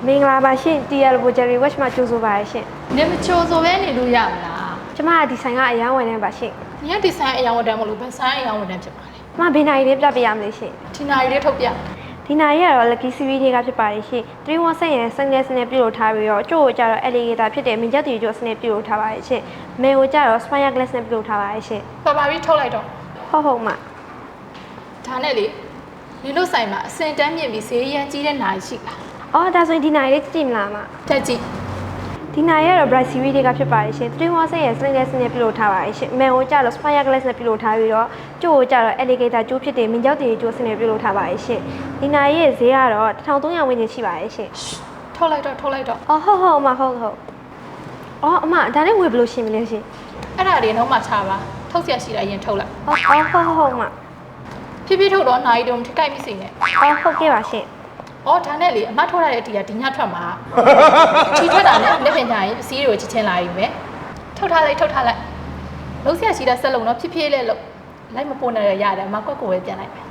မင်္ဂလာပါရှင် TL Bojari Watch မှာကြိုဆိုပါရရှင် နင်မချိုးဆိုပဲနေလို့ရမလား ကျမကဒီဆိုင်ကအရန်ဝင်နေပါရှင် ။ညဒီဆိုင်အယောင်ဝတ္တမလို့ဘယ်ဆိုင်အယောင်ဝတ္တဖြစ်ပါလဲ ကျမဘယ်နိုင်လေးပြပြရမလဲရှင် ။ဒီနာရီလေးထုတ်ပြ ဒီနိုင်ရတော့ Lucky Series တွေကဖြစ်ပါတယ်ရှင်317ဆက်ရဲ့ Sunglass နဲ့ပြုလုပ်ထားပြီးတော့ကျို့ကိုကြတော့ alligator ဖြစ်တဲ့မင်ကျက်တီကျို့စနဲ့ပြုလုပ်ထားပါတယ်ရှင်မဲကိုကြတော့ Spire Glass နဲ့ပြုလုပ်ထားပါတယ်ရှင် ။ပါပါပြီးထုတ်လိုက်တော့ ဟုတ်မ ဒါနဲ့လေနင်တို့ဆိုင်မှာအစင်တန်းမြင့်ပြီးဈေးရန်ကြီးတဲ့နာရီရှိလား အော်ဒါဆိုရင်ဒီနိုင်လေးကြည့်မလားမ ။တက်ကြည့် ဒီနိုင်ရတော့ Bright Series တွေကဖြစ်ပါတယ်ရှင်317ဆက်ရဲ့ Sunglass နဲ့ပြုလုပ်ထားပါတယ်ရှင်မဲကိုကြတော့ Spire Glass နဲ့ပြုလုပ်ထားပြီးတော့ကျို့ကိုကြတော့ alligator ကျို့ဖြစ်တဲ့မင်ကျက်တီကျို့စနဲ့ပြုလုပ်ထားပါတယ်ရှင်ဒီနိုင်ရဲ့ဈေးကတော့1300ဝန်းကျင်ရှိပါတယ်ရှင် ။ထုတ်လိုက်တော့ အော်ဟုတ်အမဟုတ်အော်အမဒါနဲ့ဝယ်ဘယ်လိုရှင်းမလဲရှင် အဲ့ဒါတွေတော့မှချပါ။ထုတ်ရရှိတာရင်ထုတ်လိုက် ဟုတ်အမ ။ဖြည်းဖြည်းထုတ်တော့နာရီတုံးထိကြိုက်မိစိမ့်နဲ့ အော်ဟုတ်ကဲ့ပါရှင် ။အော်ဒါနဲ့လေအမထုတ်ရတဲ့အတီးကဒီညထွက်မှာ။ချီထွက်တာနဲ့လက်ပင်ကြရင်ပစ္စည်းတွေကိုချစ်ချင်းလာပြီပဲ။ထုတ်ထားလိုက်။လုံးဆရာရှိတဲ့ဆက်လုံးတော့ဖြည်းဖြည်းလေးလို့လိုက်မပို့နဲ့ရတယ်အမကွက်ကိုပဲပြန်လိုက်မယ်။